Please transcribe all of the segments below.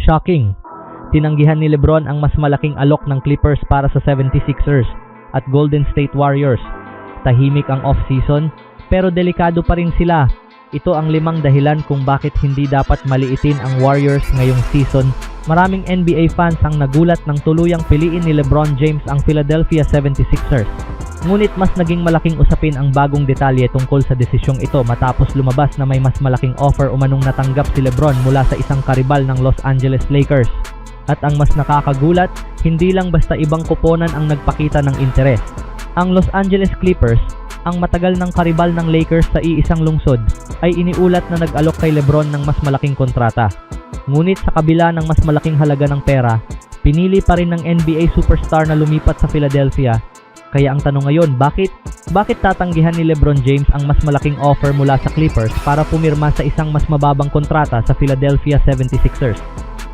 Shocking! Tinanggihan ni LeBron ang mas malaking alok ng Clippers para sa 76ers at Golden State Warriors. Tahimik ang off-season, pero delikado pa rin sila. Ito ang 5 dahilan kung bakit hindi dapat maliitin ang Warriors ngayong season. Maraming NBA fans ang nagulat nang tuluyang piliin ni LeBron James ang Philadelphia 76ers. Ngunit mas naging malaking usapin ang bagong detalye tungkol sa desisyong ito matapos lumabas na may mas malaking offer umanong natanggap si LeBron mula sa isang karibal ng Los Angeles Lakers. At ang mas nakakagulat, hindi lang basta ibang koponan ang nagpakita ng interes. Ang Los Angeles Clippers, ang matagal ng karibal ng Lakers sa iisang lungsod, ay iniulat na nag-alok kay LeBron ng mas malaking kontrata. Ngunit sa kabila ng mas malaking halaga ng pera, pinili pa rin ng NBA superstar na lumipat sa Philadelphia. Kaya ang tanong ngayon, bakit tatanggihan ni LeBron James ang mas malaking offer mula sa Clippers para pumirma sa isang mas mababang kontrata sa Philadelphia 76ers?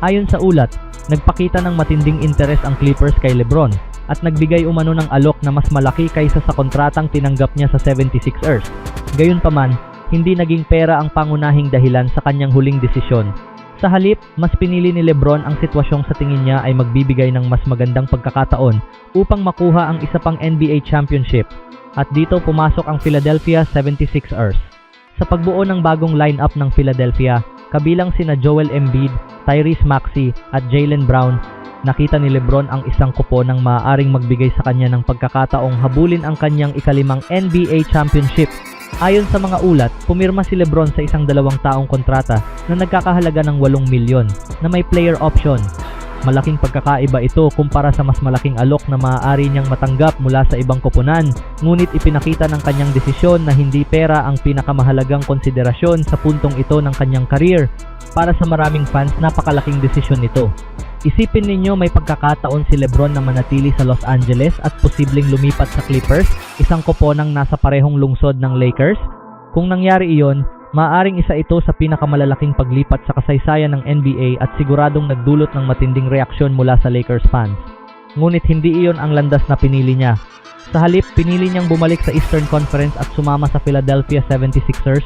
Ayon sa ulat, nagpakita ng matinding interes ang Clippers kay LeBron at nagbigay umano ng alok na mas malaki kaysa sa kontratang tinanggap niya sa 76ers. Gayunpaman, hindi naging pera ang pangunahing dahilan sa kanyang huling desisyon. Sa halip, mas pinili ni LeBron ang sitwasyong sa tingin niya ay magbibigay ng mas magandang pagkakataon upang makuha ang isa pang NBA championship. At dito pumasok ang Philadelphia 76ers. Sa pagbuo ng bagong lineup ng Philadelphia, kabilang sina Joel Embiid, Tyrese Maxey at Jaylen Brown, nakita ni LeBron ang isang kupo ng maaaring magbigay sa kanya ng pagkakataong habulin ang kanyang ika-5 NBA championship. Ayon sa mga ulat, pumirma si LeBron sa isang 2 taong kontrata na nagkakahalaga ng 8 milyon na may player option. Malaking pagkakaiba ito kumpara sa mas malaking alok na maaari niyang matanggap mula sa ibang koponan, ngunit ipinakita ng kanyang desisyon na hindi pera ang pinakamahalagang konsiderasyon sa puntong ito ng kanyang career. Para sa maraming fans, napakalaking desisyon nito. Isipin ninyo may pagkakataon si LeBron na manatili sa Los Angeles at posibleng lumipat sa Clippers, isang koponang nasa parehong lungsod ng Lakers. Kung nangyari iyon, maaaring isa ito sa pinakamalalaking paglipat sa kasaysayan ng NBA at siguradong nagdulot ng matinding reaksyon mula sa Lakers fans. Ngunit hindi iyon ang landas na pinili niya. Sa halip, pinili niyang bumalik sa Eastern Conference at sumama sa Philadelphia 76ers.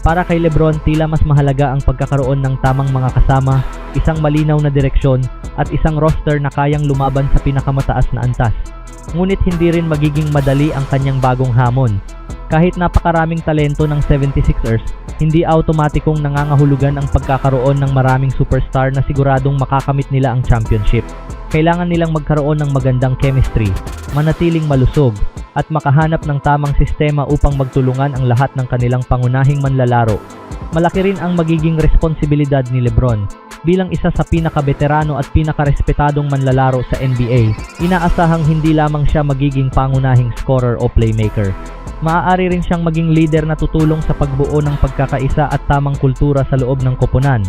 Para kay LeBron, tila mas mahalaga ang pagkakaroon ng tamang mga kasama, isang malinaw na direksyon, at isang roster na kayang lumaban sa pinakamataas na antas. Ngunit hindi rin magiging madali ang kanyang bagong hamon. Kahit napakaraming talento ng 76ers, hindi automatikong nangangahulugan ang pagkakaroon ng maraming superstar na siguradong makakamit nila ang championship. Kailangan nilang magkaroon ng magandang chemistry, manatiling malusog, at makahanap ng tamang sistema upang magtulungan ang lahat ng kanilang pangunahing manlalaro. Malaki rin ang magiging responsibilidad ni LeBron. Bilang isa sa pinakabeterano at pinakarespetadong manlalaro sa NBA, inaasahang hindi lamang siya magiging pangunahing scorer o playmaker. Maaari rin siyang maging leader na tutulong sa pagbuo ng pagkakaisa at tamang kultura sa loob ng koponan.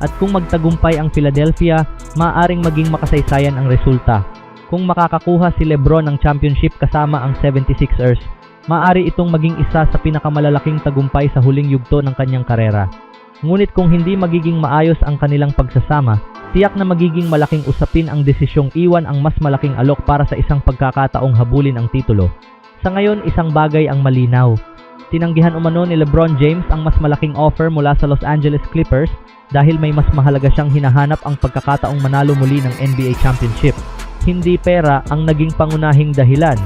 At kung magtagumpay ang Philadelphia, maaaring maging makasaysayan ang resulta. Kung makakakuha si LeBron ng championship kasama ang 76ers, maaari itong maging isa sa pinakamalalaking tagumpay sa huling yugto ng kanyang karera. Ngunit kung hindi magiging maayos ang kanilang pagsasama, tiyak na magiging malaking usapin ang desisyong iwan ang mas malaking alok para sa isang pagkakataong habulin ang titulo. Sa ngayon, isang bagay ang malinaw. Tinanggihan umano ni LeBron James ang mas malaking offer mula sa Los Angeles Clippers dahil may mas mahalaga siyang hinahanap ang pagkakataong manalo muli ng NBA Championship. Hindi pera ang naging pangunahing dahilan,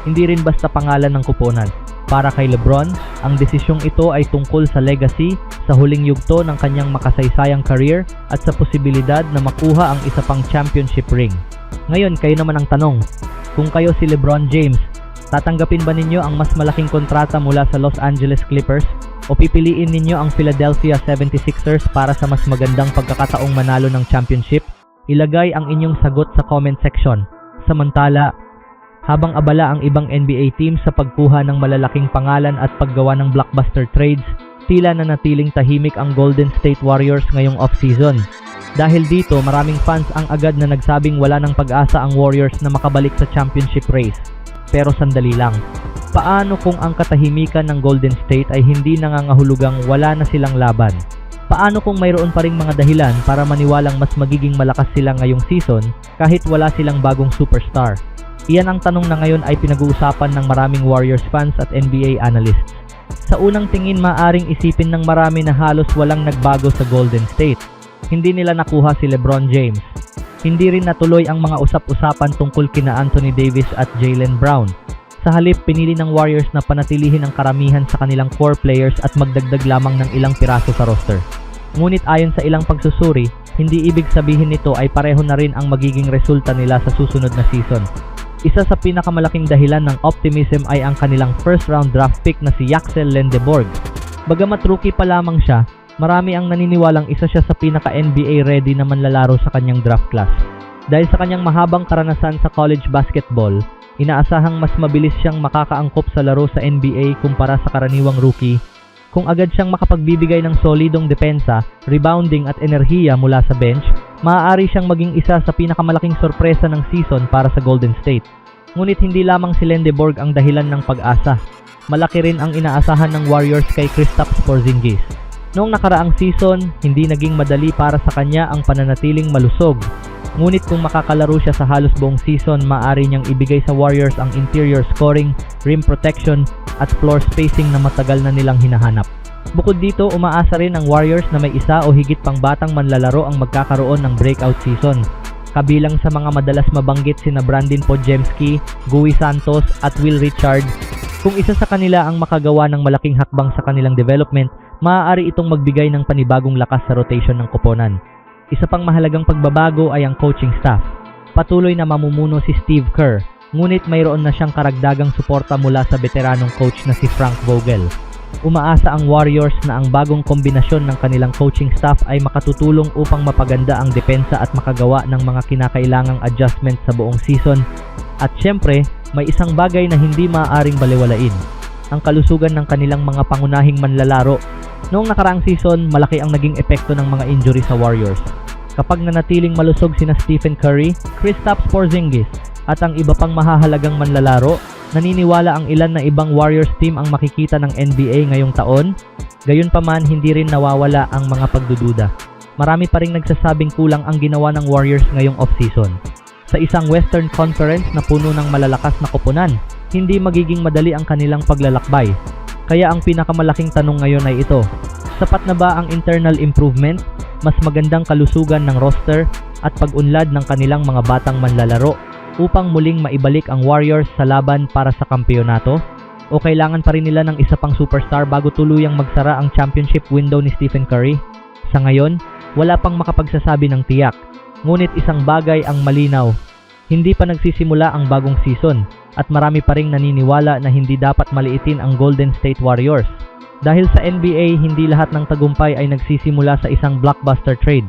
hindi rin basta pangalan ng kuponan. Para kay LeBron, ang desisyong ito ay tungkol sa legacy, sa huling yugto ng kanyang makasaysayang career at sa posibilidad na makuha ang isa pang championship ring. Ngayon, kayo naman ang tanong, kung kayo si LeBron James, tatanggapin ba ninyo ang mas malaking kontrata mula sa Los Angeles Clippers o pipiliin ninyo ang Philadelphia 76ers para sa mas magandang pagkakataong manalo ng championship? Ilagay ang inyong sagot sa comment section. Samantala, habang abala ang ibang NBA teams sa pagkuha ng malalaking pangalan at paggawa ng blockbuster trades, tila nanatiling tahimik ang Golden State Warriors ngayong off-season. Dahil dito, maraming fans ang agad na nagsabing wala ng pag-asa ang Warriors na makabalik sa championship race. Pero sandali lang, paano kung ang katahimikan ng Golden State ay hindi nangangahulugang wala na silang laban? Paano kung mayroon pa ring mga dahilan para maniwalang mas magiging malakas sila ngayong season kahit wala silang bagong superstar? Iyan ang tanong na ngayon ay pinag-uusapan ng maraming Warriors fans at NBA analysts. Sa unang tingin, maaring isipin ng marami na halos walang nagbago sa Golden State. hindi nila nakuha si LeBron James. Hindi rin natuloy ang mga usap-usapan tungkol kina Anthony Davis at Jaylen Brown. Sa halip, pinili ng Warriors na panatilihin ang karamihan sa kanilang core players at magdagdag lamang ng ilang piraso sa roster. Ngunit ayon sa ilang pagsusuri, hindi ibig sabihin nito ay pareho na rin ang magiging resulta nila sa susunod na season. Isa sa pinakamalaking dahilan ng optimism ay ang kanilang first round draft pick na si Yaxel Lendeborg. Bagamat rookie pa lamang siya, marami ang naniniwalang isa siya sa pinaka-NBA ready na manlalaro sa kanyang draft class. Dahil sa kanyang mahabang karanasan sa college basketball, inaasahang mas mabilis siyang makakaangkop sa laro sa NBA kumpara sa karaniwang rookie. Kung agad siyang makapagbibigay ng solidong depensa, rebounding at enerhiya mula sa bench, maaari siyang maging isa sa pinakamalaking sorpresa ng season para sa Golden State. Ngunit hindi lamang si Lendeborg ang dahilan ng pag-asa. Malaki rin ang inaasahan ng Warriors kay Kristaps Porzingis. Noong nakaraang season, hindi naging madali para sa kanya ang pananatiling malusog. Ngunit kung makakalaro siya sa halos buong season, maaari niyang ibigay sa Warriors ang interior scoring, rim protection, at floor spacing na matagal na nilang hinahanap. Bukod dito, umaasa rin ang Warriors na may isa o higit pang batang manlalaro ang magkakaroon ng breakout season. Kabilang sa mga madalas mabanggit sina Brandin Podziemski, Gui Santos, at Will Richard. Kung isa sa kanila ang makagawa ng malaking hakbang sa kanilang development, maaari itong magbigay ng panibagong lakas sa rotation ng koponan. Isa pang mahalagang pagbabago ay ang coaching staff. Patuloy na mamumuno si Steve Kerr, ngunit mayroon na siyang karagdagang suporta mula sa veteranong coach na si Frank Vogel. Umaasa ang Warriors na ang bagong kombinasyon ng kanilang coaching staff ay makatutulong upang mapaganda ang depensa at makagawa ng mga kinakailangang adjustment sa buong season. At syempre, may isang bagay na hindi maaaring baliwalain, ang kalusugan ng kanilang mga pangunahing manlalaro. Noong nakaraang season, malaki ang naging epekto ng mga injury sa Warriors. Kapag nanatiling malusog sina Stephen Curry, Kristaps Porzingis, at ang iba pang mahahalagang manlalaro, naniniwala ang ilan na ibang Warriors team ang makikita ng NBA ngayong taon. Gayunpaman, hindi rin nawawala ang mga pagdududa. Marami pa ring nagsasabing kulang ang ginawa ng Warriors ngayong off-season. Sa isang Western Conference na puno ng malalakas na koponan, hindi magiging madali ang kanilang paglalakbay. Kaya ang pinakamalaking tanong ngayon ay ito: sapat na ba ang internal improvement, mas magandang kalusugan ng roster, at pag-unlad ng kanilang mga batang manlalaro upang muling maibalik ang Warriors sa laban para sa kampeonato? O kailangan pa rin nila ng isa pang superstar bago tuluyang magsara ang championship window ni Stephen Curry? Sa ngayon, wala pang makapagsasabi ng tiyak. Ngunit isang bagay ang malinaw: hindi pa nagsisimula ang bagong season, at marami pa ring naniniwala na hindi dapat maliitin ang Golden State Warriors. Dahil sa NBA, hindi lahat ng tagumpay ay nagsisimula sa isang blockbuster trade.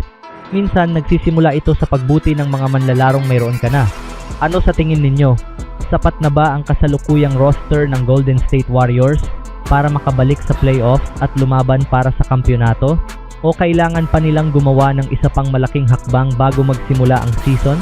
Minsan, nagsisimula ito sa pagbuti ng mga manlalarong mayroon ka na. Ano sa tingin ninyo? Sapat na ba ang kasalukuyang roster ng Golden State Warriors para makabalik sa playoffs at lumaban para sa kampeonato? O kailangan pa nilang gumawa ng isa pang malaking hakbang bago magsimula ang season?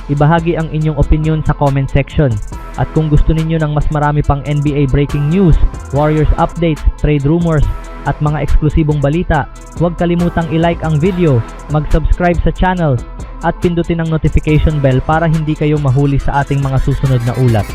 Ibahagi ang inyong opinion sa comment section. At kung gusto ninyo ng mas marami pang NBA breaking news, Warriors updates, trade rumors, at mga eksklusibong balita, huwag kalimutang i-like ang video, mag-subscribe sa channel, at pindutin ang notification bell para hindi kayo mahuli sa ating mga susunod na ulat.